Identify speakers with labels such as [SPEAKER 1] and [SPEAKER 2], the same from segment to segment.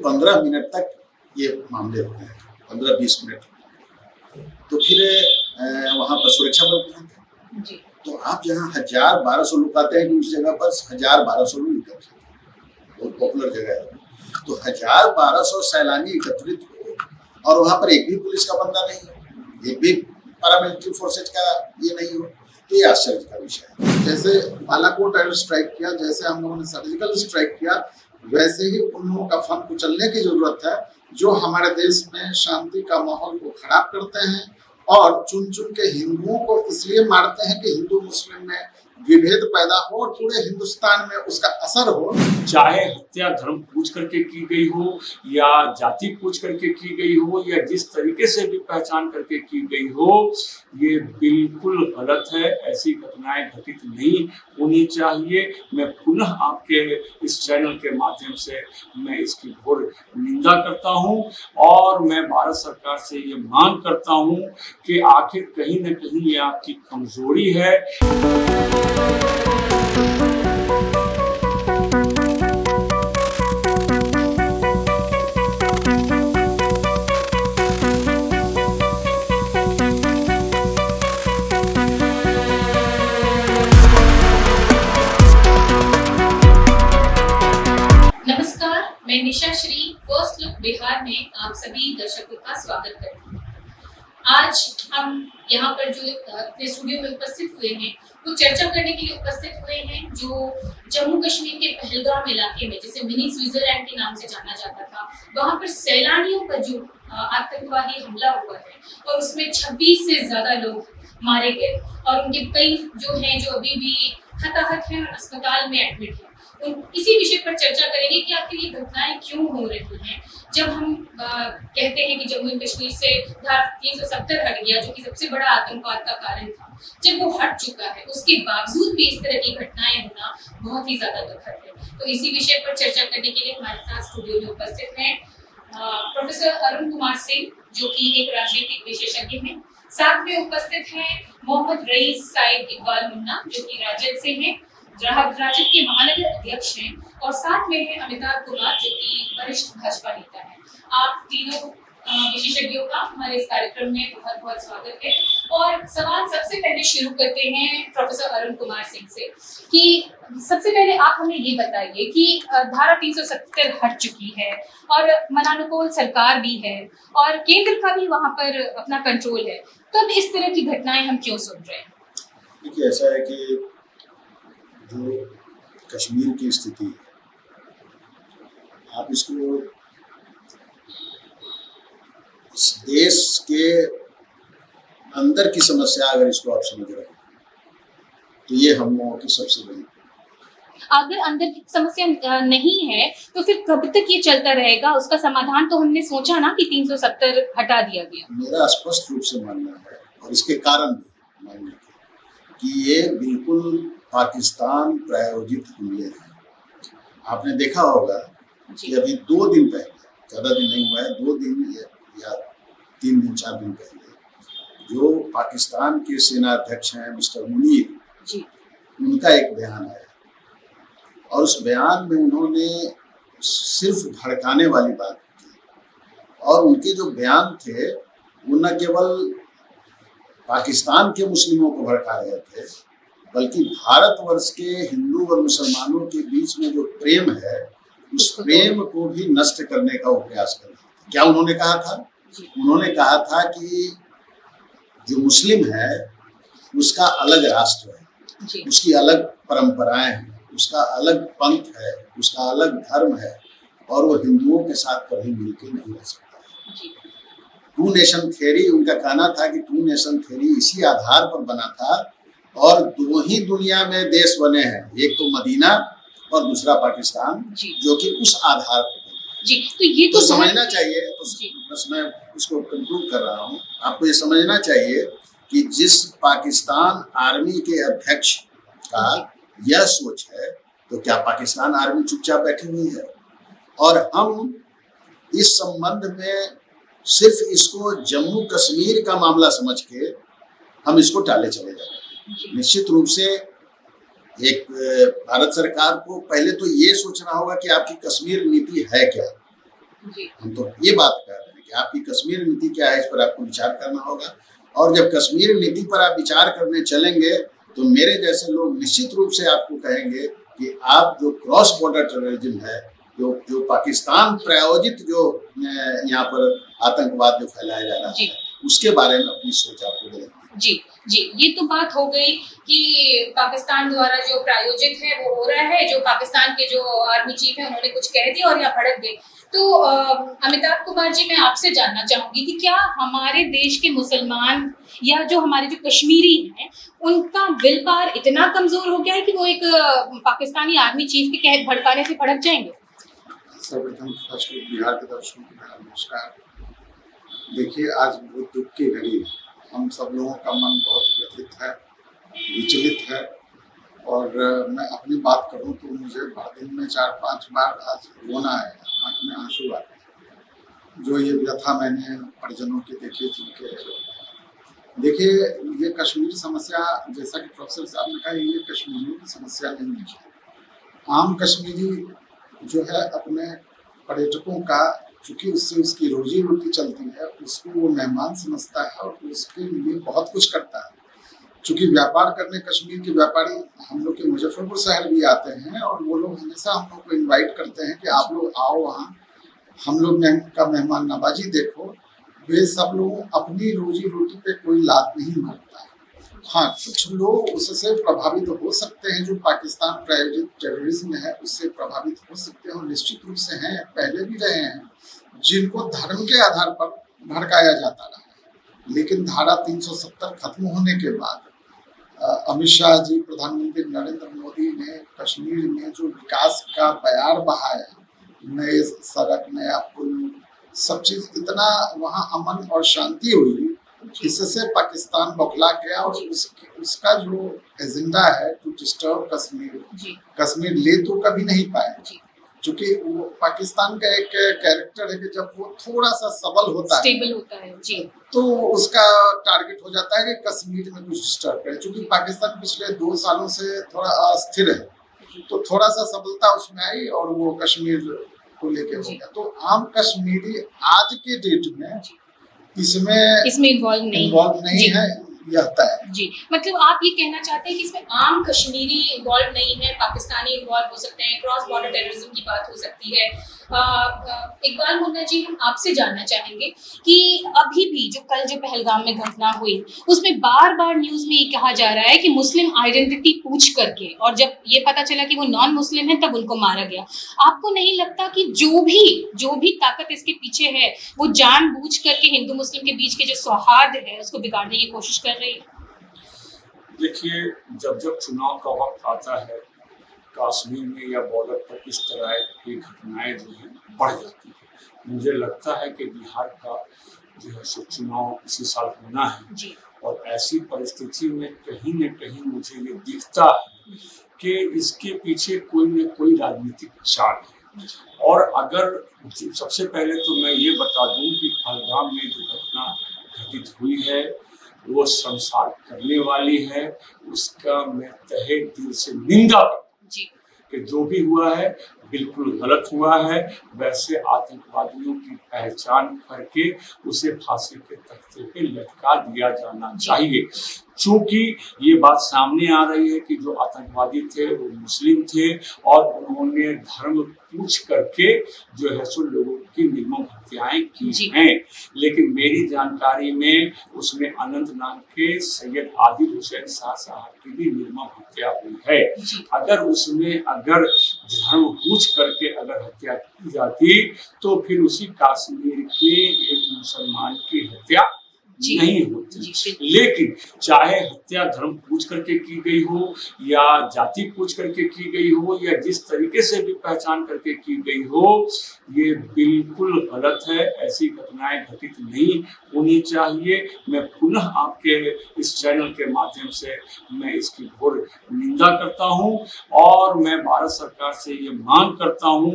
[SPEAKER 1] 15 minute तक ये मामले हुए हैं, 15-20 मिनट। तो फिर वहाँ पर सुरक्षा बल भी थे। तो आप जहाँ 1000-1200 लोग आते हैं कि उस जगह पर 1000-1200 लोग इकट्ठे थे, बहुत पॉपुलर जगह है। तो 1000-1200 सैलानी एकत्रित हो और वहाँ पर एक भी पुलिस का बंदा नहीं हो, एक भी पैरामिलिट्री फोर्सेज का ये नहीं हो, तो ये आश्चर्य का विषय है। जैसे बालाकोट एयर स्ट्राइक किया, जैसे हम लोगों ने सर्जिकल स्ट्राइक किया, वैसे ही उन लोगों का फन कुचलने की जरूरत है जो हमारे देश में शांति का माहौल को खराब करते हैं और चुन चुन के हिंदुओं को इसलिए मारते हैं कि हिंदू मुस्लिम में विभेद पैदा हो और पूरे हिंदुस्तान में उसका असर हो।
[SPEAKER 2] चाहे हत्या धर्म पूछ करके की गई हो या जाति पूछ करके की गई हो या जिस तरीके से भी पहचान करके की गई हो, ये बिल्कुल गलत है। ऐसी घटनाएं घटित नहीं होनी चाहिए। मैं पुनः आपके इस चैनल के माध्यम से मैं इसकी घोर निंदा करता हूं और मैं भारत सरकार से ये मांग करता हूं कि आखिर कहीं न कहीं ये आपकी कमजोरी है।
[SPEAKER 3] नमस्कार, मैं निशा श्री फर्स्ट लुक बिहार में आप सभी दर्शकों का स्वागत करती हूँ। आज हम यहाँ पर जो अपने स्टूडियो में उपस्थित हुए हैं वो चर्चा करने के लिए उपस्थित हुए हैं जो जम्मू कश्मीर के पहलगाम इलाके में, जिसे मिनी स्विट्जरलैंड के नाम से जाना जाता था, वहाँ पर सैलानियों पर जो आतंकवादी हमला हुआ है और उसमें 26 से ज्यादा लोग मारे गए और उनके कई जो हैं जो अभी भी हताहत हैं और अस्पताल में एडमिट हैं। इसी विषय पर चर्चा करेंगे कि आखिर ये घटनाएं क्यों हो रही हैं। जब हम कहते हैं कि जम्मू एंड कश्मीर से धारा 370 हट गया, जो कि सबसे बड़ा आतंकवाद का कारण था, जब वो हट चुका है, उसके बावजूद भी इस तरह की घटनाएं होना बहुत ही ज्यादा दुखद है। तो इसी विषय पर चर्चा करने के लिए हमारे साथ स्टूडियो में उपस्थित हैं प्रोफेसर अरुण कुमार सिंह, जो कि एक राजनीतिक विशेषज्ञ हैं। साथ में उपस्थित हैं मोहम्मद रईस साइद इकबाल मुन्ना, जो कि राजद से हैं, राजद के महानगर अध्यक्ष हैं, और साथ में है अमिताभ कुमार, जो कि वरिष्ठ भाजपा नेता है। आप तीनों विशेषज्ञों का हमारे इस कार्यक्रम में बहुत बहुत स्वागत है। और सवाल सबसे पहले शुरू करते हैं प्रोफेसर अरुण कुमार सिंह से कि सबसे पहले आप हमें ये बताइए कि धारा 370 हट चुकी है और मनानुकूल सरकार भी है और केंद्र का भी वहां पर अपना कंट्रोल है, तब इस तरह की घटनाएं हम क्यों सुन रहे हैं?
[SPEAKER 1] देखिए, ऐसा है कि जो कश्मीर की स्थिति है, आप इसको इस देश के अंदर की समस्या अगर इसको आप समझ रहे हैं तो ये हम लोगों की सबसे बड़ी।
[SPEAKER 3] अगर अंदर की समस्या नहीं है तो फिर कब तक ये चलता रहेगा? उसका समाधान तो हमने सोचा ना कि 370 हटा दिया गया।
[SPEAKER 1] मेरा स्पष्ट रूप से मानना है और इसके कारण भी मानने के कि ये बिल्कुल पाकिस्तान प्रायोजित हमले हैं। आपने देखा होगा कि अभी 2 दिन पहले, ज़्यादा दिन नहीं हुआ है, 2 दिन या 3 दिन 4 दिन पहले, जो पाकिस्तान के सेना अध्यक्ष हैं मिस्टर मुनीर, उनका एक बयान आया और उस बयान में उन्होंने सिर्फ भड़काने वाली बात की और उनके जो बयान थे वो न केवल पाकिस्तान के मुस्लिमों को भड़का रहे थे, बल्कि भारतवर्ष के हिंदू और मुसलमानों के बीच में जो प्रेम है उस प्रेम को भी नष्ट करने का वो प्रयास कर रहे थे। क्या उन्होंने कहा था? उन्होंने कहा था कि जो मुस्लिम है उसका अलग राष्ट्र है, उसकी अलग परंपराएं हैं, उसका अलग पंथ है, उसका अलग धर्म है और वो हिंदुओं के साथ कभी मिलकर नहीं रह सकता है। टू नेशन थ्योरी, उनका कहना था कि टू नेशन थ्योरी इसी आधार पर बना था और 2 ही दुनिया में देश बने हैं, एक तो मदीना और दूसरा पाकिस्तान, जो कि उस आधार पर
[SPEAKER 3] जी। तो ये तो
[SPEAKER 1] समझना चाहिए। तो बस मैं उसको कंक्लूड कर रहा हूँ। आपको ये समझना चाहिए कि जिस पाकिस्तान आर्मी के अध्यक्ष का यह सोच है तो क्या पाकिस्तान आर्मी चुपचाप बैठी हुई है? और हम इस संबंध में सिर्फ इसको जम्मू कश्मीर का मामला समझ के हम इसको टाले चले जा रहे हैं। निश्चित रूप से एक भारत सरकार को पहले तो ये सोचना होगा कि आपकी कश्मीर नीति है क्या,
[SPEAKER 3] जी।
[SPEAKER 1] हम तो ये बात कर रहे हैं कि आपकी कश्मीर नीति क्या है, इस पर आपको विचार करना होगा। और जब कश्मीर नीति पर आप विचार करने चलेंगे तो मेरे जैसे लोग निश्चित रूप से आपको कहेंगे कि आप जो क्रॉस बॉर्डर टेररिज्म है, जो पाकिस्तान प्रायोजित जो यहाँ पर आतंकवाद जो फैलाया जा रहा है, उसके बारे में अपनी सोच आपको बदलनी है।
[SPEAKER 3] जी जी, ये तो बात हो गई कि पाकिस्तान द्वारा जो प्रायोजित है वो हो रहा है, जो पाकिस्तान के जो आर्मी चीफ है उन्होंने कुछ कह दिया और या भड़क गए। तो अमिताभ कुमार जी, मैं आपसे जानना चाहूंगी कि क्या हमारे देश के मुसलमान या जो हमारे जो कश्मीरी हैं उनका विल पावर इतना कमजोर हो गया है कि वो एक पाकिस्तानी आर्मी चीफ के कहे भड़काने से भड़क जाएंगे?
[SPEAKER 4] सर्वप्रथम फर्स्ट बिहार के दर्शकों को मेरा नमस्कार। देखिए, आज बहुत दुख की घड़ी है। हम सब लोगों का मन बहुत व्यथित है, विचलित है। और मैं अपनी बात करूं तो मुझे भर दिन में 4-5 बार आज रोना आया, आँख में आंसू आ गए। जो ये व्यथा मैंने परिजनों की देखी, जिनके देखिए, ये कश्मीर समस्या, जैसा कि प्रोफेसर साहब ने कहा, ये कश्मीरियों की समस्या नहीं है। आम कश्मीरी जो है अपने पर्यटकों का, चूँकि उससे उसकी रोजी रोटी चलती है, उसको वो मेहमान समझता है और उसके लिए बहुत कुछ करता है। चूँकि व्यापार करने कश्मीर के व्यापारी हम लोग के मुजफ्फरपुर शहर भी आते हैं और वो लोग हमेशा हम लोग को इनवाइट करते हैं कि आप लोग आओ, वहाँ हम लोग का मेहमान नवाजी देखो। वे सब लोग अपनी रोजी रोटी पे कोई लात नहीं मारता है। हाँ, कुछ लोग उससे प्रभावित हो सकते हैं, जो पाकिस्तान प्रायोजित टेररिज्म है उससे प्रभावित हो सकते हैं और निश्चित रूप से हैं, पहले भी रहे हैं, जिनको धर्म के आधार पर भड़काया जाता रहा है। लेकिन धारा 370 खत्म होने के बाद अमित शाह जी, प्रधानमंत्री नरेंद्र मोदी ने कश्मीर में जो विकास का बयार बहाया, नए सड़क, नया पुल, सब चीज, इतना वहाँ अमन और शांति हुई, इससे पाकिस्तान बौखला गया और उसका जो एजेंडा है टू डिस्टर्ब कश्मीर ले तो कभी नहीं पाए। क्योंकि वो पाकिस्तान का एक कैरेक्टर है कि जब वो थोड़ा सा सबल होता है,
[SPEAKER 3] स्टेबल होता है जी,
[SPEAKER 4] तो उसका टारगेट हो जाता है कि कश्मीर में कुछ डिस्टर्ब करे। क्योंकि पाकिस्तान पिछले 2 सालों से थोड़ा अस्थिर है, तो थोड़ा सा सबलता उसमें आई और वो कश्मीर को लेके हो गया। तो आम कश्मीरी आज के डेट में इसमें इन्वॉल्व नहीं है, यह तय है
[SPEAKER 3] जी। मतलब आप ये कहना चाहते हैं कि इसमें आम कश्मीरी इन्वॉल्व नहीं है, पाकिस्तानी इन्वॉल्व हो सकते हैं, क्रॉस बॉर्डर टेररिज्म की बात हो सकती है। इकबाल मुन्ना जी, हम आपसे जानना चाहेंगे कि अभी भी जो कल जो पहलगाम में घटना हुई, उसमें बार बार न्यूज में ये कहा जा रहा है कि मुस्लिम आइडेंटिटी पूछ करके, और जब ये पता चला कि वो नॉन मुस्लिम है तब उनको मारा गया। आपको नहीं लगता कि जो भी ताकत इसके पीछे है वो जानबूझ करके हिंदू मुस्लिम के बीच के जो सौहार्द है उसको बिगाड़ने की कोशिश कर रही है?
[SPEAKER 2] देखिए, जब चुनाव का वक्त आता है, कश्मीर में या बॉर्डर पर इस तरह की घटनाएं जो है बढ़ जाती है। मुझे लगता है कि बिहार का जो है सो चुनाव इसी साल होना है जी। और ऐसी परिस्थिति में कहीं न कहीं मुझे ये दिखता है कि इसके पीछे कोई न कोई राजनीतिक चाल है। और अगर सबसे पहले तो मैं ये बता दूं कि पहलगाम में जो घटना घटित हुई है वो संसार करने वाली है, उसका मैं तहे दिल से निंदा करता हूं कि जो भी हुआ है बिल्कुल गलत हुआ है। वैसे आतंकवादियों की पहचान करके उसे फांसी के तख्ते पे लटका दिया जाना चाहिए। चूंकि ये बात सामने आ रही है कि जो आतंकवादी थे वो मुस्लिम थे और उन्होंने धर्म पूछ करके जो है सो लोगों की निर्मम हत्याएं की हैं। लेकिन मेरी जानकारी में उसमें अनंतनाग के सैयद आदिल हुसैन शाह साहब की भी निर्मम हत्या हुई है। अगर उसमें धर्म पूछ करके अगर हत्या की जाती तो फिर उसी कश्मीर के एक मुसलमान की हत्या नहीं होती। लेकिन चाहे हत्या धर्म पूछ करके की गई हो या जाति पूछ करके की गई हो या जिस तरीके से भी पहचान करके की गई हो, ये बिल्कुल गलत है। ऐसी घटनाएं घटित नहीं होनी चाहिए। मैं पुनः आपके इस चैनल के माध्यम से मैं इसकी घोर निंदा करता हूं और मैं भारत सरकार से ये मांग करता हूं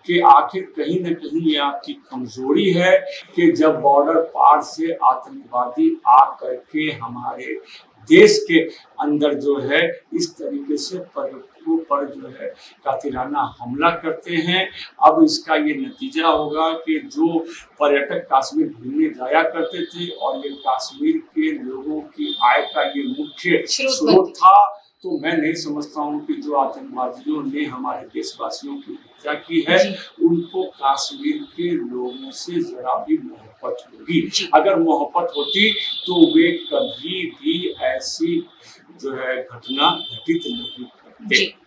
[SPEAKER 2] कि आखिर कहीं न कहीं ये आपकी कमजोरी है कि जब बॉर्डर पार से आतंकवादी आ करके हमारे देश के अंदर जो है इस तरीके से के ऊपर जो है कातिलाना हमला करते हैं। अब इसका ये नतीजा होगा कि जो पर्यटक कश्मीर घूमने जाया करते थे और ये कश्मीर के लोगों की आय का ये मुख्य स्रोत था, तो मैं नहीं समझता हूँ कि जो आतंकवादियों ने हमारे देशवासियों की हत्या की है उनको कश्मीर के लोगों से जरा भी मोहब्बत होगी। अगर मोहब्बत होती तो वे कभी भी ऐसी जो है घटना घटित नहीं करते।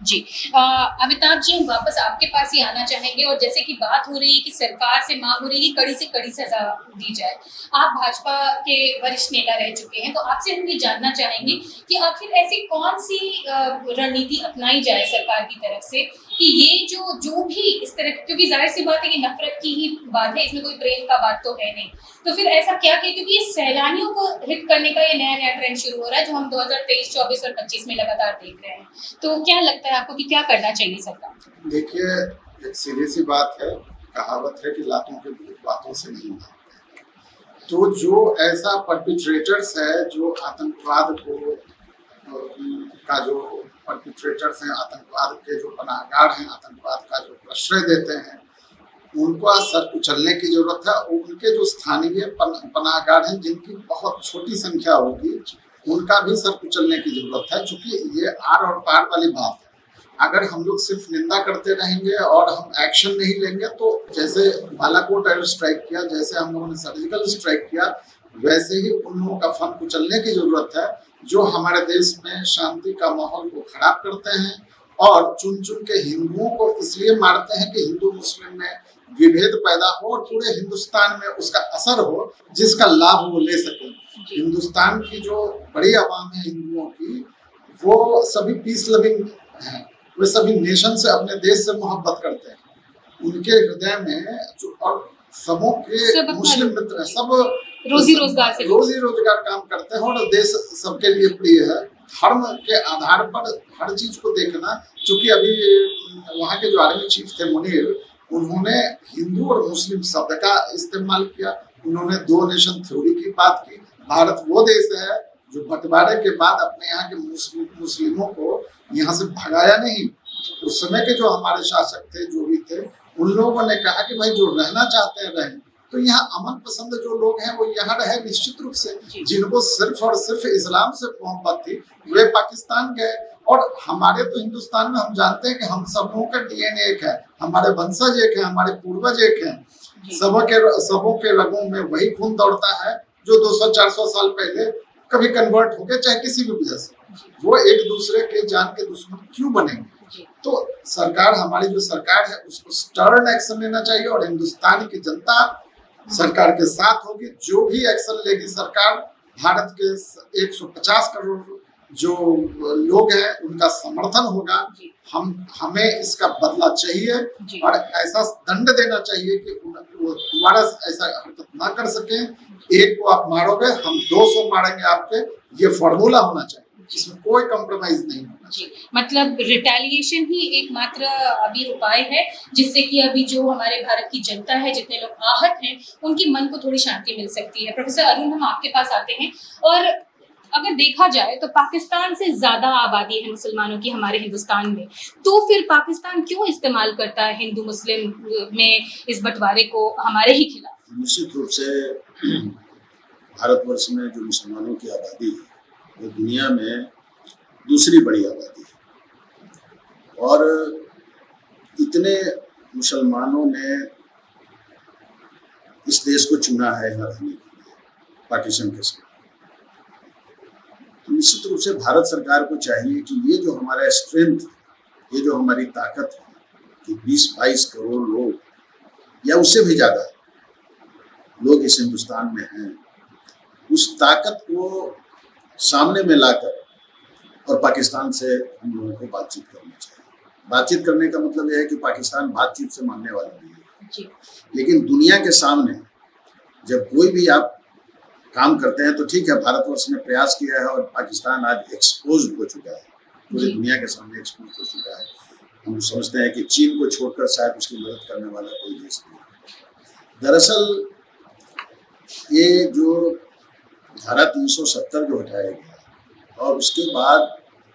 [SPEAKER 3] जी अमिताभ जी, हम वापस आपके पास ही आना चाहेंगे और जैसे कि बात हो रही है कि सरकार से मांग हो रही है कि कड़ी से कड़ी सजा दी जाए, आप भाजपा के वरिष्ठ नेता रह चुके हैं, तो आपसे हम ये जानना चाहेंगे कि आखिर ऐसी कौन सी रणनीति अपनाई जाए सरकार की तरफ से कि ये जो भी इस तरह, क्योंकि जाहिर सी बात है कि नफरत की ही बात है, इसमें कोई प्रेम का बात तो है नहीं, तो फिर ऐसा क्या किया, क्योंकि ये सैलानियों को हिट करने का ये नया ट्रेंड शुरू हो रहा है जो हम 2023, 24 और 25 में लगातार देख रहे हैं, तो क्या लगता है आपको कि क्या करना चाहिए सरकार?
[SPEAKER 4] देखिए, एक सीधी सी बात है, कहावत है कि लातों के भूत बातों से नहीं भागते। तो जो ऐसा परपिट्रेटर्स है, जो आतंकवाद को का जो परपिट्रेटर्स हैं, आतंकवाद के जो पनाहगार हैं, आतंकवाद का जो प्रश्रय देते हैं, उनको सर कुचलने की जरूरत है। उनके जो स्थानीय पनाहगार हैं, जिनकी बहुत छोटी संख्या होगी, उनका भी सर कुचलने की जरूरत है, क्योंकि ये आर और पार वाली बात है। अगर हम लोग सिर्फ निंदा करते रहेंगे और हम एक्शन नहीं लेंगे, तो जैसे बालाकोट एयर स्ट्राइक किया, जैसे हम लोगों ने सर्जिकल स्ट्राइक किया, वैसे ही उन लोगों का फन कुचलने की जरूरत है जो हमारे देश में शांति का माहौल को खराब करते हैं और चुन चुन के हिंदुओं को इसलिए मारते हैं कि हिंदू मुस्लिम में विभेद पैदा हो और पूरे हिंदुस्तान में उसका असर हो, जिसका लाभ वो ले सके। हिंदुस्तान की जो बड़ी आवाम है हिंदुओं की, वो सभी पीस लविंग हैं, वे सभी नेशन से, अपने देश से मोहब्बत करते हैं। उनके हृदय में जो और सबों के मुस्लिम मित्र हैं, सब रोजी रोजगार काम करते हैं और देश सबके लिए प्रिय है। धर्म के आधार पर हर चीज को देखना, क्योंकि अभी वहाँ के जो आर्मी चीफ थे मुनीर, उन्होंने हिंदू और मुस्लिम शब्द का इस्तेमाल किया, उन्होंने 2 नेशन थ्योरी की बात की। भारत वो देश है जो बंटवारे के बाद अपने यहाँ के मुस्लिमों को यहाँ से भगाया नहीं। उस समय के जो हमारे शासक थे, जो भी थे, उन लोगों ने कहा कि भाई जो रहना चाहते हैं रहें। तो यहाँ अमन पसंद जो लोग हैं वो यहाँ रहे निश्चित रूप से। जिनको सिर्फ और सिर्फ इस्लाम से मोहब्बत थी, वे पाकिस्तान गए। और हमारे तो हिंदुस्तान में हम जानते हैं कि हम सबों का डीएनए एक है, हमारे वंशज एक है, हमारे पूर्वज एक हैं। सबों के रगों में वही खून दौड़ता है जो 200-400 साल पहले कभी कन्वर्ट हो गए, चाहे किसी भी वजह से। वो एक दूसरे के जान के दुश्मन क्यों बनेंगे? तो सरकार, हमारी जो सरकार है, उसको स्टर्न एक्शन लेना चाहिए और हिंदुस्तान की जनता सरकार के साथ होगी। जो भी एक्शन लेगी सरकार, भारत के 150 करोड़ जो लोग हैं उनका समर्थन होगा। हमें इसका बदला चाहिए और ऐसा दंड देना चाहिए कि वो दोबारा ऐसा हरकत ना कर सके। एक को आप मारोगे, हम 200 मारेंगे आपके, ये फॉर्मूला होना चाहिए, इसमें कोई कॉम्प्रोमाइज नहीं होना चाहिए।
[SPEAKER 3] मतलब रिटेलिएशन ही एकमात्र अभी उपाय है, जिससे कि अभी जो हमारे भारत की जनता है, जितने लोग आहत हैं, उनकी मन को थोड़ी शांति मिल सकती है। प्रोफेसर अरुण, हम आपके पास आते हैं, और अगर देखा जाए तो पाकिस्तान से ज्यादा आबादी है मुसलमानों की हमारे हिंदुस्तान में, तो फिर पाकिस्तान क्यों इस्तेमाल करता है हिंदू मुस्लिम में इस बंटवारे को हमारे ही खिलाफ?
[SPEAKER 1] निश्चित रूप से भारतवर्ष में जो मुसलमानों की आबादी है वो दुनिया में दूसरी बड़ी आबादी है, और इतने मुसलमानों ने इस देश को चुना है रहने के लिए पार्टीशन के समय। तो निश्चित रूप से भारत सरकार को चाहिए कि ये जो हमारा स्ट्रेंथ, ये जो हमारी ताकत है कि 20-22 करोड़ लोग या उससे भी ज़्यादा लोग इस हिंदुस्तान में हैं, उस ताकत को सामने में लाकर और पाकिस्तान से हम लोगों को बातचीत करनी चाहिए। बातचीत करने का मतलब यह है कि पाकिस्तान बातचीत से मानने वाला नहीं है, लेकिन दुनिया के सामने जब कोई भी आप काम करते हैं तो ठीक है, भारतवर्ष ने प्रयास किया है और पाकिस्तान आज एक्सपोज हो चुका है, पूरी दुनिया के सामने एक्सपोज हो चुका है। हम समझते हैं कि चीन को छोड़कर शायद उसकी मदद करने वाला कोई देश नहीं है। दरअसल ये जो धारा 370 जो हटाया गया और उसके बाद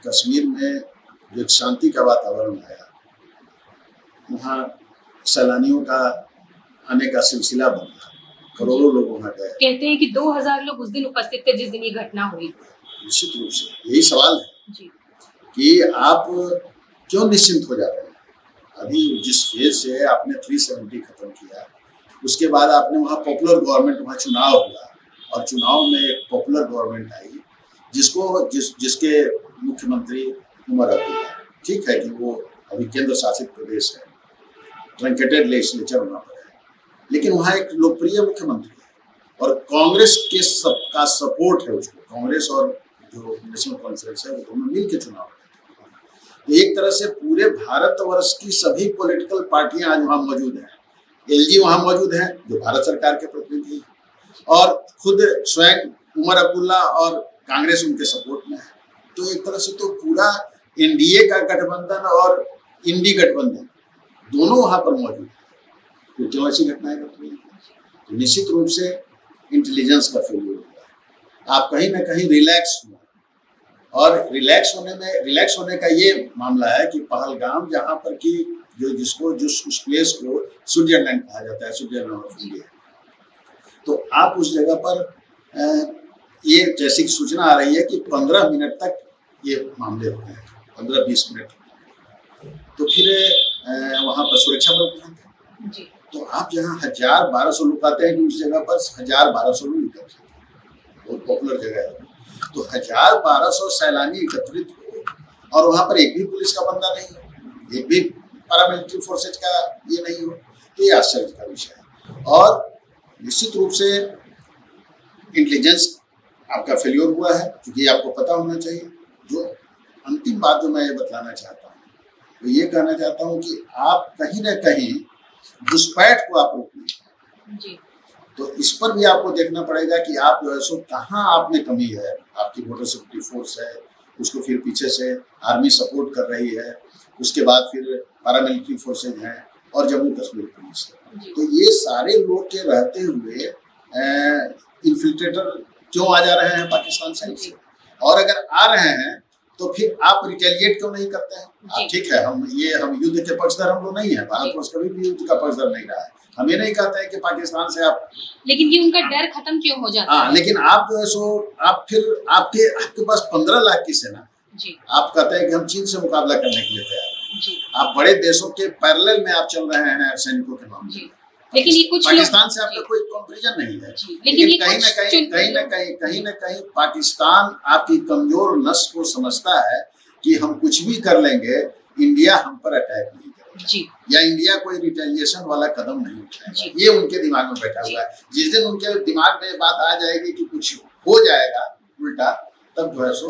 [SPEAKER 1] कश्मीर में जो एक शांति का वातावरण आया, वहाँ सैलानियों का आने का सिलसिला बना, करोड़ों लोग वहाँ गए।
[SPEAKER 3] कहते हैं कि 2000 लोग उस दिन उपस्थित थे जिस दिन ये घटना हुई।
[SPEAKER 1] निश्चित रूप से यही सवाल है
[SPEAKER 3] जी
[SPEAKER 1] कि आप क्यों निश्चिंत हो जाते हैं। अभी जिस फेज से आपने 370 खत्म किया, उसके बाद आपने वहाँ पॉपुलर गवर्नमेंट, वहाँ चुनाव हुआ और चुनाव में एक पॉपुलर गवर्नमेंट आई जिसके मुख्यमंत्री उमर अब्दुल्ला, ठीक है कि वो अभी केंद्र शासित प्रदेश है, ट्रंकेटेड लेजिस्लेचर वहाँ पर है, लेकिन वहाँ एक लोकप्रिय मुख्यमंत्री है और कांग्रेस के सबका सपोर्ट है उसको। कांग्रेस और जो नेशनल कॉन्फ्रेंस है वो दोनों मिल के चुनाव लड़े। तो एक तरह से पूरे भारतवर्ष की सभी पॉलिटिकल पार्टियां आज वहाँ मौजूद हैं। एलजी वहाँ मौजूद है जो भारत सरकार के प्रतिनिधि हैं, और खुद स्वयं उमर अब्दुल्ला और कांग्रेस उनके सपोर्ट में है। तो एक तरह से तो पूरा एनडीए का गठबंधन और इंडी गठबंधन दोनों वहाँ पर मौजूद है। तो क्यों ऐसी घटनाएं घट रही हैं? तो निश्चित रूप से इंटेलिजेंस का फेलियर हुआ। आप कहीं ना कहीं रिलैक्स हुआ, और रिलैक्स होने का ये मामला है कि पहलगाम, जहाँ पर कि उस प्लेस को स्विट्जरलैंड कहा जाता है, स्विट्जरलैंड ऑफ इंडिया, तो आप उस जगह पर ये जैसी सूचना आ रही है कि 15 मिनट तक ये मामले हो गए, 15-20 मिनट। तो फिर वहाँ पर सुरक्षा बल कहाँ थे? तो आप जहाँ 1000-1200 लोग आते हैं कि उस जगह पर 1000-1200 लोग इकट्ठे थे, बहुत पॉपुलर जगह है। तो 1000-1200 सैलानी एकत्रित हो और वहाँ पर एक भी पुलिस का बंदा नहीं हो, एक भी पैरामिलिट्री फोर्सेज का ये नहीं हो, तो ये आश्चर्य का विषय है। और निश्चित रूप से इंटेलिजेंस आपका फेल्योर हुआ है, क्योंकि आपको पता होना चाहिए। जो अंतिम बात जो मैं ये बतलाना चाहता हूँ, तो ये कहना चाहता हूँ कि आप कहीं ना कहीं घुसपैठ को आप रोक नहीं, तो इस पर भी आपको देखना पड़ेगा कि आप जो है सो कहाँ आपने कमी है। आपकी बॉर्डर सिक्योरिटी फोर्स है, उसको फिर पीछे से आर्मी सपोर्ट कर रही है, उसके बाद फिर पैरामिलिट्री फोर्सेज हैं और जम्मू कश्मीर पुलिस है। तो ये सारे लोग के रहते हुए इन्फिल्ट्रेटर क्यों आ जा रहे हैं पाकिस्तान साइड से? और अगर आ रहे हैं तो फिर आप रिटेलिएट क्यों नहीं करते हैं? आप ठीक है, हम युद्ध के पक्षधर हम लोग नहीं है, भारतवर्ष कभी भी युद्ध का पक्षधर नहीं रहा है। हम ये नहीं कहते हैं कि पाकिस्तान से आप,
[SPEAKER 3] लेकिन ये उनका डर खत्म क्यों हो जाता है?
[SPEAKER 1] लेकिन आप जो है सो आप फिर आपके पास 15 लाख की सेना, आप कहते हैं कि हम चीन से मुकाबला करने के लिए तैयार। आप बड़े देशों के पैरेलल में आप चल रहे हैं सैनिकों के मामले में,
[SPEAKER 3] लेकिन ये कुछ
[SPEAKER 1] पाकिस्तान से आपका कोई कंपैरिजन नहीं है। लेकिन कहीं ना कहीं पाकिस्तान आपकी कमजोर नस को समझता है कि हम कुछ भी कर लेंगे, इंडिया हम पर अटैक नहीं करेगा, या इंडिया कोई रिटेलिएशन वाला कदम नहीं उठाएगा। ये उनके दिमाग में बैठा हुआ है। जिस दिन उनके दिमाग में बात आ जाएगी कि कुछ हो जाएगा उल्टा, तब जो है सो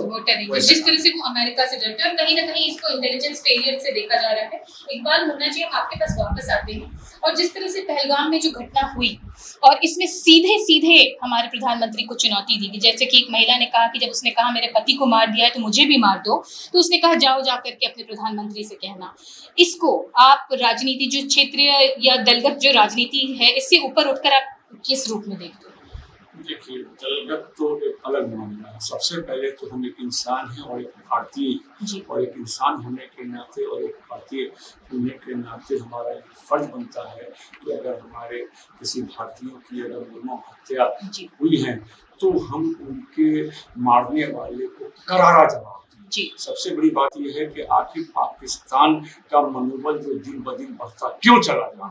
[SPEAKER 3] जिस तरह से वो अमेरिका से डरते हैं, और कहीं ना कहीं इसको इंटेलिजेंस फेलियर से देखा जा रहा है। इकबाल मुन्ना जी, हम आपके पास वापस आते हैं, और जिस तरह से पहलगाम में जो घटना हुई और इसमें सीधे हमारे प्रधानमंत्री को चुनौती दी गई। जैसे कि एक महिला ने कहा कि जब उसने कहा मेरे पति को मार दिया है तो मुझे भी मार दो, तो उसने कहा जाओ जाकर के अपने प्रधानमंत्री से कहना। इसको आप राजनीति, जो क्षेत्रीय या दलगत जो राजनीति है, इससे ऊपर उठकर आप किस रूप में देखते हो?
[SPEAKER 2] देखिए, दलगत तो एक अलग मामला है। सबसे पहले तो हम एक इंसान हैं और एक भारतीय, और एक इंसान होने के नाते और एक भारतीय होने के नाते हमारा एक फर्ज बनता है कि अगर हमारे किसी भारतीयों की अगर निर्मम हत्या हुई है तो हम उनके मारने वाले को करारा जवाब। सबसे बड़ी बात यह है कि आखिर पाकिस्तान का मनोबल जो दिन ब दिन बढ़ता क्यों चला जा,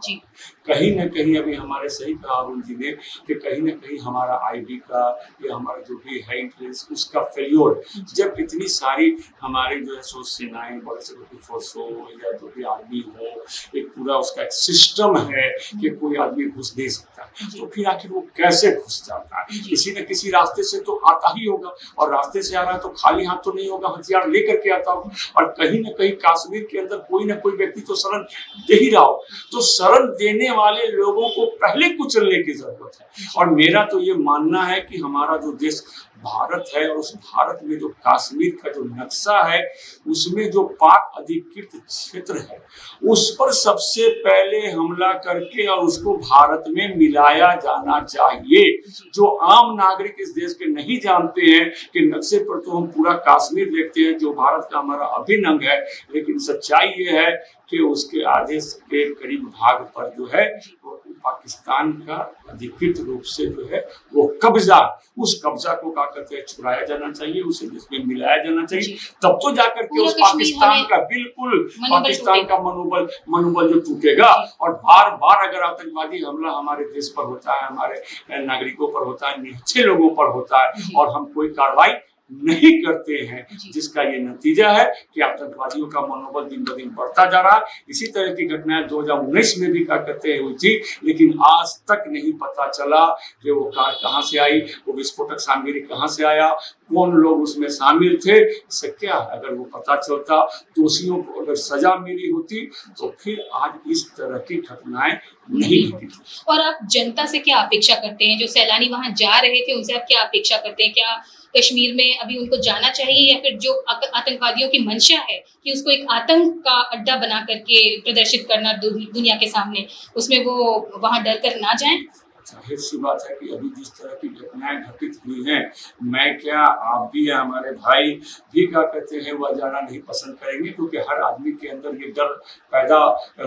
[SPEAKER 2] कहीं ना कहीं अभी हमारे सही कहा अरुण जी ने कि कहीं ना कहीं हमारा आईबी का या हमारा जो भी है इंटेलिजेंस, उसका फेल्योर। जब इतनी सारी हमारे जो है सो सेनाएं, बॉर्डर सिक्योरिटी फोर्स हो या जो भी आर्मी हो, एक पूरा उसका एक सिस्टम है कि कोई आदमी घुस दे सकता है, तो फिर आखिर वो कैसे घुस जाता है? किसी न किसी रास्ते से तो आता ही होगा, और रास्ते से आ रहा है तो खाली हाथ तो नहीं होगा, हथियार लेकर के आता होगा। और कहीं ना कहीं कश्मीर के अंदर कोई ना कोई व्यक्ति तो शरण दे ही रहा हो, तो शरण देने वाले लोगों को पहले कुचलने की जरूरत है। और मेरा तो ये मानना है कि हमारा जो देश भारत है और उस भारत में जो कश्मीर का जो नक्शा है उसमें जो पाक अधिकृत क्षेत्र है उस पर सबसे पहले हमला करके और उसको भारत में मिलाया जाना चाहिए। जो आम नागरिक इस देश के नहीं जानते हैं कि नक्शे पर तो हम पूरा कश्मीर देखते हैं जो भारत का हमारा अभिन्न अंग है, लेकिन सच्चाई ये है कि उसके आधे के करीब भाग पर जो है वो पाकिस्तान का अधिकृत रूप से जो है वो कब्जा, उस कब्जा को क्या कहते हैं छुड़ाया जाना चाहिए, उसे जिसमें मिलाया जाना चाहिए, तब तो जाकर के उस पाकिस्तान का बिल्कुल पाकिस्तान का मनोबल जो टूटेगा। और बार बार अगर आतंकवादी हमला हमारे देश पर होता है, हमारे नागरिकों पर होता है, अच्छे लोगों पर होता है और हम कोई कार्रवाई नहीं करते हैं, जिसका ये नतीजा है कि आतंकवादियों का मनोबल दिन ब दिन बढ़ता जा रहा है। इसी तरह की घटनाएं 2019 में भी क्या कहते हैं हुई थी, लेकिन आज तक नहीं पता चला कि वो कार कहां से आई, वो विस्फोटक सामग्री कहां से आया, कौन लोग उसमें शामिल थे। इससे क्या अगर वो पता चलता, दोषियों को अगर सजा मिली होती तो फिर आज इस तरह की घटनाएं नहीं घटी थी।
[SPEAKER 3] और आप जनता से क्या अपेक्षा करते हैं? जो सैलानी वहां जा रहे थे उनसे आप क्या अपेक्षा करते हैं? क्या कश्मीर में अभी उनको जाना चाहिए या फिर जो आतंकवादियों की मंशा है कि उसको एक आतंक का अड्डा बना करके प्रदर्शित करना दुनिया के सामने, उसमें वो वहां डर कर ना जाएं?
[SPEAKER 2] जाहिर सी बात है कि अभी जिस तरह की घटनाएं घटित हुई हैं, मैं क्या आप भी या हमारे भाई भी क्या कहते हैं वह जाना नहीं पसंद करेंगे, क्योंकि हर आदमी के अंदर ये डर पैदा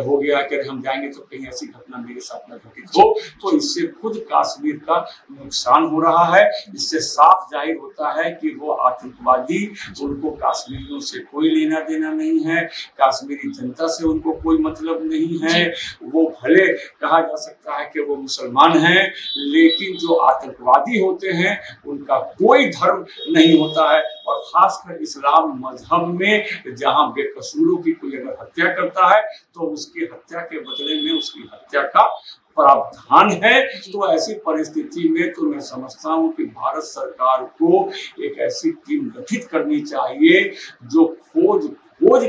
[SPEAKER 2] हो गया कि हम जाएंगे तो कहीं ऐसी घटना मेरे साथ न घटित हो। तो इससे खुद कश्मीर का नुकसान हो रहा है। इससे साफ जाहिर होता है कि वो आतंकवादी, उनको कश्मीरियों से कोई लेना देना नहीं है, कश्मीरी जनता से उनको कोई मतलब नहीं है। वो भले कहा जा सकता है कि वो मुसलमान हैं, लेकिन जो आतंकवादी होते हैं उनका कोई धर्म नहीं होता है। और खासकर इस्लाम मजहब में जहां बेकसूरों की कोई अगर हत्या करता है तो उसकी हत्या के बदले में उसकी हत्या का प्रावधान है। तो ऐसी परिस्थिति में तो मैं समझता हूं कि भारत सरकार को एक ऐसी टीम गठित करनी चाहिए जो खोज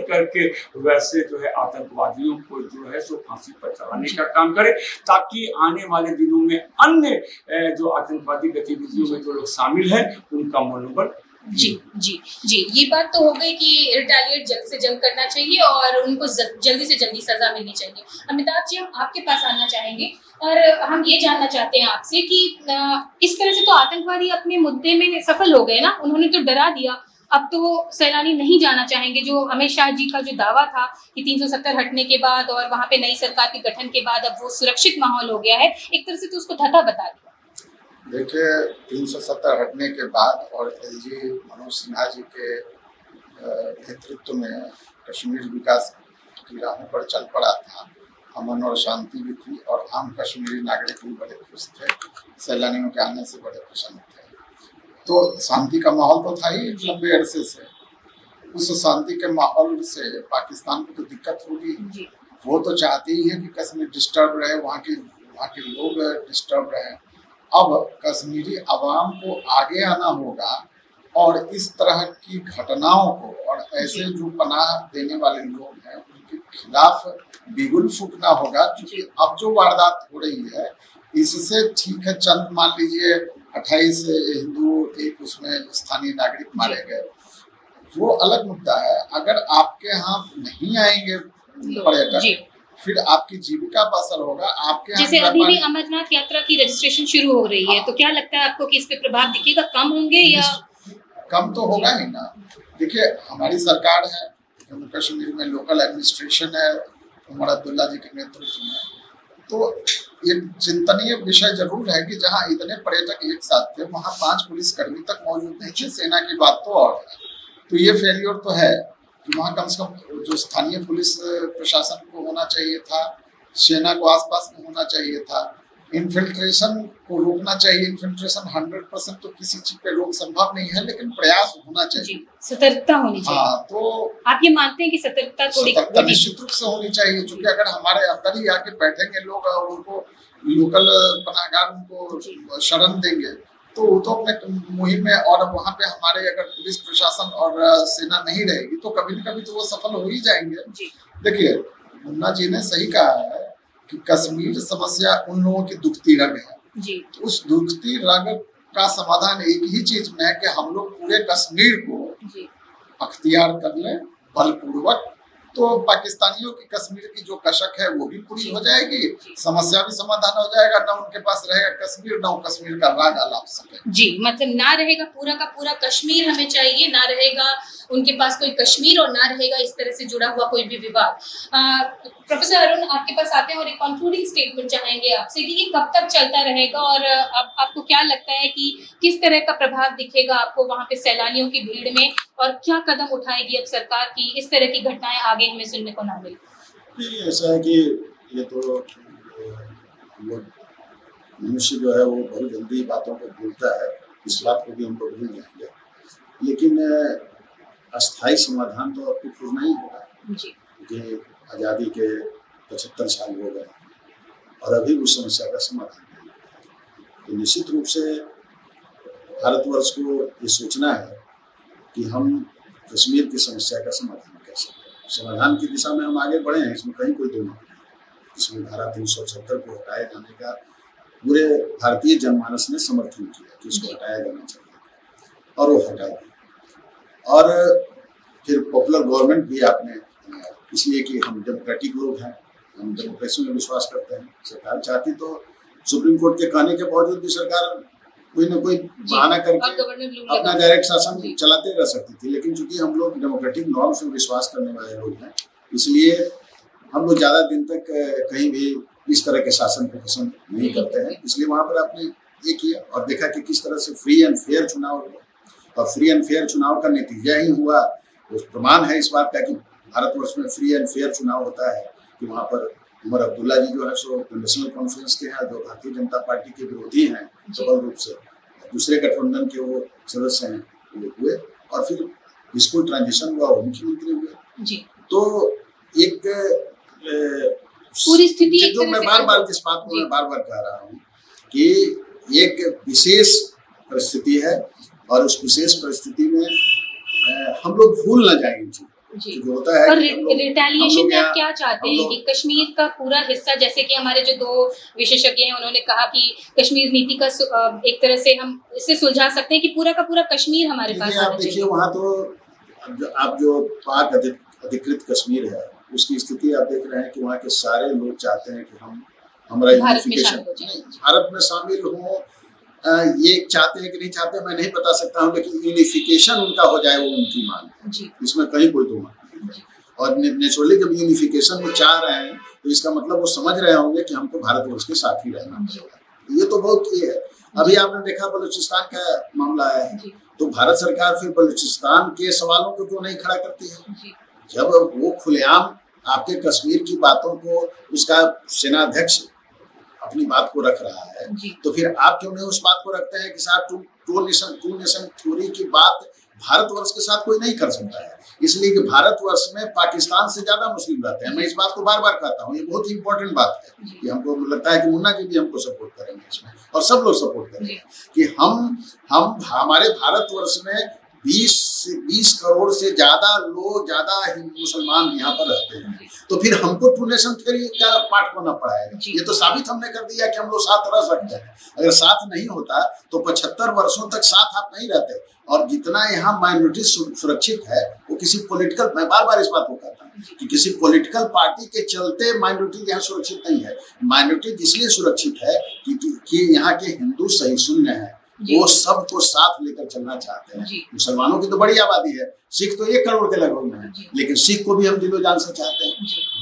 [SPEAKER 2] करके वैसे जो है आतंकवादियों को जो है सो फांसी पर चढ़ाने का काम करे, ताकि आने वाले दिनों में अन्य जो आतंकवादी गतिविधियों में जो लोग शामिल हैं उनका मनोबल।
[SPEAKER 3] जी जी जी, ये बात तो हो गई कि रिटेलिएट जल्द से जल्द करना चाहिए और उनको जल्दी से जल्दी सजा मिलनी चाहिए। अमिताभ जी, हम आपके पास आना चाहेंगे और हम ये जानना चाहते हैं आपसे कि इस तरह से तो आतंकवादी अपने मुद्दे में सफल हो गए ना, उन्होंने तो डरा दिया, अब तो सैलानी नहीं जाना चाहेंगे। जो अमित शाह जी का जो दावा था कि 370 हटने के बाद और वहां पे नई सरकार के गठन के बाद अब वो सुरक्षित माहौल हो गया है, एक तरह से तो उसको धता बता दिया।
[SPEAKER 4] देखिए, 370 हटने के बाद और एलजी मनोज सिन्हा जी के नेतृत्व में कश्मीर विकास की राहों पर चल पड़ा था। अमन और शांति भी थी और आम कश्मीरी नागरिक भी बड़े खुश थे, सैलानियों के आने से बड़े प्रसन्न थे। तो शांति का माहौल तो था ही लंबे अरसे से। उस शांति के माहौल से पाकिस्तान को तो दिक्कत होगी। वो तो चाहते ही है कि कश्मीर डिस्टर्ब रहे, वहाँ के लोग डिस्टर्ब रहे। अब कश्मीरी अवाम को आगे आना होगा और इस तरह की घटनाओं को और ऐसे जो पनाह देने वाले लोग हैं उनके खिलाफ बिगुल फूकना होगा। क्योंकि अब जो वारदात हो रही है इससे ठीक है, चंद मान लीजिए 28 हिंदू, एक उसमें स्थानीय नागरिक मारे गए, वो अलग मुद्दा है। अगर आपके यहाँ नहीं आएंगे पर्यटक, फिर आपकी जीविका पर असर होगा। आपके
[SPEAKER 3] जैसे अभी भी अमरनाथ यात्रा की रजिस्ट्रेशन शुरू हो रही है, तो क्या लगता है आपको कि इस पे प्रभाव दिखेगा? कम होंगे या
[SPEAKER 4] कम तो होगा ही ना। देखिए, हमारी सरकार है, जम्मू कश्मीर में लोकल एडमिनिस्ट्रेशन है उमर अब्दुल्ला जी के नेतृत्व में। तो एक चिंतनीय विषय जरूर है कि जहां इतने पर्यटक एक साथ थे वहां 5 पुलिसकर्मी तक मौजूद नहीं थे। सेना की बात तो और है। तो ये फेलियर तो है कि वहाँ कम से कम जो स्थानीय पुलिस प्रशासन को होना चाहिए था, सेना को आसपास में होना चाहिए था, इन्फिल्ट्रेशन को रोकना चाहिए। इन्फिल्ट्रेशन 100% तो किसी चीज पे रोक संभव नहीं है, लेकिन प्रयास होना चाहिए,
[SPEAKER 3] सतर्कता होनी चाहिए।
[SPEAKER 4] हाँ, तो
[SPEAKER 3] आप ये मानते हैं कि सतर्कता
[SPEAKER 4] निश्चित रूप से होनी चाहिए। क्योंकि अगर हमारे अंदर ही आके बैठेंगे लोग और उनको लोकल पनाहगार उनको शरण देंगे तो वो तो अपने मुहिम में, और वहाँ पे हमारे अगर पुलिस प्रशासन और सेना नहीं रहेगी तो कभी न कभी तो वो सफल हो ही जाएंगे। देखिए, मुन्ना जी ने सही कहा है कि कश्मीर समस्या उन लोगों की दुखती रग है। तो उस दुखती रग का समाधान एक ही चीज में है कि हम लोग पूरे कश्मीर को
[SPEAKER 3] जी
[SPEAKER 4] अख्तियार कर लें बलपूर्वक, तो पाकिस्तानियों की कश्मीर की जो कशक है वो भी पूरी हो जाएगी, समस्या भी समाधान हो जाएगा, ना उनके पास रहेगा कश्मीर, ना वो कश्मीर का राग अलाप सके।
[SPEAKER 3] जी, मतलब ना रहेगा पूरा का पूरा कश्मीर हमें चाहिए, ना रहेगा उनके पास कोई कश्मीर और ना रहेगा इस तरह से जुड़ा हुआ कोई भी विवाद। प्रोफेसर अरुण, आपके पास आते हैं और एक कंक्लूडिंग स्टेटमेंट चाहेंगे आपसे कि ये कब तक चलता रहेगा और आपको क्या लगता है कि किस तरह का प्रभाव दिखेगा आपको वहाँ पे सैलानियों की भीड़ में, और क्या कदम उठाएगी अब सरकार की इस तरह की घटनाएं आगे हमें सुनने को ना मिले?
[SPEAKER 1] नहीं, ऐसा है कि ये तो वो मनुष्य जो है वो बहुत जल्दी बातों को भूलता है, इस बात को भी हम लोग भूल जाएंगे, लेकिन अस्थायी समाधान तो आपको खोजना ही होगा,
[SPEAKER 3] जी
[SPEAKER 1] क्योंकि आज़ादी के 75 साल हो गए और अभी उस समस्या का समाधान नहीं। तो निश्चित रूप से भारतवर्ष को ये सोचना है कि हम कश्मीर की समस्या का समाधान कैसे करें। समाधान की दिशा में हम आगे बढ़े हैं, इसमें कहीं कोई दो मत नहीं। इसमें धारा 370 को हटाए जाने का पूरे भारतीय जनमानस ने समर्थन किया कि इसको हटाया जाना चाहिए और वो हटा दिया। और फिर पॉपुलर गवर्नमेंट भी आपने, इसलिए कि हम डेमोक्रेटिक लोग हैं, हम डेमोक्रेसी में विश्वास करते हैं। सरकार चाहती तो सुप्रीम कोर्ट के कहने के बावजूद भी सरकार कोई ना कोई बहाना करके अपना डायरेक्ट शासन चलाते रह सकती थी, लेकिन चूंकि हम लोग डेमोक्रेटिक नॉर्म्स में विश्वास करने वाले लोग हैं, इसलिए हम लोग ज़्यादा दिन तक कहीं भी इस तरह के शासन को पसंद नहीं करते हैं। इसलिए वहाँ पर आपने ये किया और देखा कि किस तरह से फ्री एंड फेयर चुनाव हुआ, और फ्री एंड फेयर चुनाव का नतीजा ही हुआ, वो प्रमाण है इस बात का कि भारतवर्ष में फ्री एंड फेयर चुनाव होता है कि वहाँ पर उमर अब्दुल्ला जी जो है सो नेशनल कॉन्फ्रेंस के हैं, जो भारतीय जनता पार्टी के विरोधी हैं सबल रूप से, दूसरे गठबंधन के वो सदस्य हैं, वो हुए और फिर पीसफुल ट्रांजिशन हुआ, वो मुख्यमंत्री हुए।
[SPEAKER 3] जी
[SPEAKER 1] तो एक
[SPEAKER 3] पूरी स्थिति
[SPEAKER 1] जो मैं बार बार जिस बात को मैं बार बार कह रहा हूँ कि एक विशेष परिस्थिति है और उस विशेष परिस्थिति में हम लोग भूल ना जाएंगे जो होता है।
[SPEAKER 3] और रिटेलिएशन में आप क्या चाहते हैं कि कश्मीर का पूरा हिस्सा, जैसे कि हमारे जो दो विशेषज्ञ हैं उन्होंने कहा कि कश्मीर नीति का एक तरह से हम इसे सुलझा सकते हैं कि पूरा का पूरा कश्मीर हमारे पास आना चाहिए।
[SPEAKER 1] देखिए वहाँ तो आप जो पाक अधिकृत कश्मीर है उसकी स्थिति आप देख रहे हैं कि वहाँ के सारे लोग चाहते हैं कि हम हमारा यूनिफिकेशन भारत में शामिल हो, ये चाहते हैं कि नहीं चाहते मैं नहीं बता सकता हूँ, लेकिन यूनिफिकेशन उनका हो जाए वो उनकी मांग है, इसमें कहीं कोई दो मत नहीं है। और नेचुरली जब यूनिफिकेशन वो चाह रहे हैं तो इसका मतलब वो समझ रहे होंगे कि हमको भारतवर्ष के साथ ही रहना चाहिए। ये तो बहुत ये है। अभी आपने देखा बलूचिस्तान का मामला है, तो भारत सरकार फिर बलूचिस्तान के सवालों को क्यों नहीं खड़ा करती है? जब वो खुलेआम आपके कश्मीर की बातों को उसका सेनाध्यक्ष अपनी बात को रख रहा है, तो फिर आप क्यों नहीं उस बात को रखते हैं कि साहब टू नेशन थ्योरी की बात भारतवर्ष के साथ कोई नहीं कर सकता है, इसलिए कि भारतवर्ष में पाकिस्तान से ज्यादा मुस्लिम रहते हैं। मैं इस बात को बार बार कहता हूँ, ये बहुत ही इंपॉर्टेंट बात है कि हमको लगता है कि मुन्ना जी भी हमको सपोर्ट करेंगे इसमें और सब लोग सपोर्ट करेंगे कि हम हमारे भारतवर्ष में 20 करोड़ से ज्यादा लोग, ज्यादा मुसलमान यहाँ पर रहते हैं, तो फिर हमको टू नेशन थ्योरी का पाठ करना पड़ेगा। ये तो साबित हमने कर दिया कि हम लोग साथ रह सकते हैं। अगर साथ नहीं होता तो 75 वर्षों तक साथ आप नहीं रहते। और जितना यहाँ माइनॉरिटी सुरक्षित है वो किसी पॉलिटिकल, मैं बार बार इस बात को कहता हूँ कि किसी पॉलिटिकल पार्टी के चलते माइनॉरिटी यहाँ सुरक्षित नहीं है। माइनॉरिटी इसलिए सुरक्षित है कि यहाँ के हिंदू सहिष्णुन्य है, वो सबको साथ लेकर चलना चाहते हैं। मुसलमानों की तो बड़ी आबादी है, सिख तो 1 करोड़ के लगभग में है, लेकिन सिख को भी हम दिलो जान से चाहते हैं।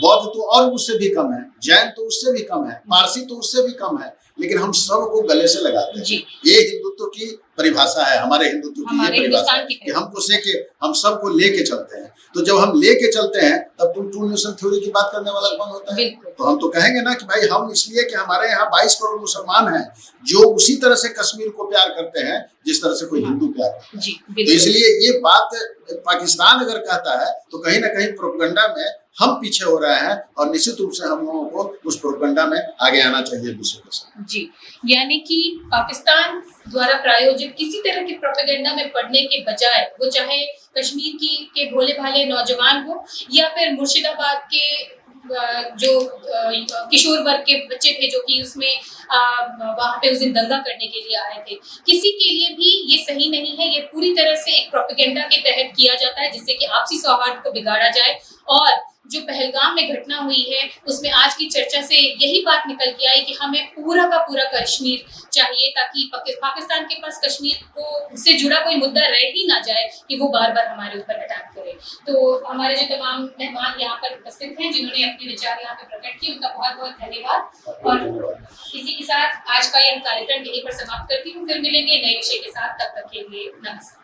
[SPEAKER 1] बौद्ध तो और उससे भी कम है, जैन तो उससे भी कम है, पारसी तो उससे भी कम है, लेकिन हम सबको गले से लगाते हैं। ये हिंदुत्व की परिभाषा है, हमारे हिंदुत्व की ये परिभाषा है कि हमको से के हम सबको लेके चलते हैं। तो जब हम लेके चलते हैं तब टू नेशन थ्योरी की बात करने वाला कौन होता है? तो हम तो कहेंगे ना कि भाई हम इसलिए कि हमारे यहाँ 22 करोड़ मुसलमान हैं जो उसी तरह से कश्मीर को प्यार करते हैं जिस तरह से कोई हिंदू प्यार करता है। तो इसलिए ये बात पाकिस्तान अगर कहता है तो कहीं ना कहीं प्रोपेगेंडा में हम पीछे हो रहे हैं और निश्चित रूप से हम लोगों को उस प्रोपेगेंडा में आगे आना चाहिए विश्व के साथ।
[SPEAKER 3] जी, यानी कि पाकिस्तान द्वारा प्रायोजित किसी तरह के प्रोपेगेंडा में पड़ने के बजाय वो चाहे कश्मीर के भोले भाले नौजवान हो या फिर मुर्शिदाबाद के जो किशोर वर्ग के बच्चे थे जो कि उसमें वहां पे उस दिन दंगा करने के लिए आए थे, किसी के लिए भी ये सही नहीं है। ये पूरी तरह से एक प्रोपेगेंडा के तहत किया जाता है जिससे कि आपसी सौहार्द को बिगाड़ा जाए। और जो पहलगाम में घटना हुई है उसमें आज की चर्चा से यही बात निकल के आई कि हमें पूरा का पूरा कश्मीर चाहिए, ताकि पाकिस्तान के पास कश्मीर को से जुड़ा कोई मुद्दा रह ही ना जाए कि वो बार बार हमारे ऊपर अटैक करे। तो हमारे जो तमाम मेहमान यहाँ पर उपस्थित हैं जिन्होंने अपने विचार यहाँ पे प्रकट किए, उनका बहुत बहुत धन्यवाद। और इसी के साथ आज का यह कार्यक्रम यहीं पर समाप्त करती हूँ। फिर मिलेंगे नए विषय के साथ, तब तक के लिए नमस्कार।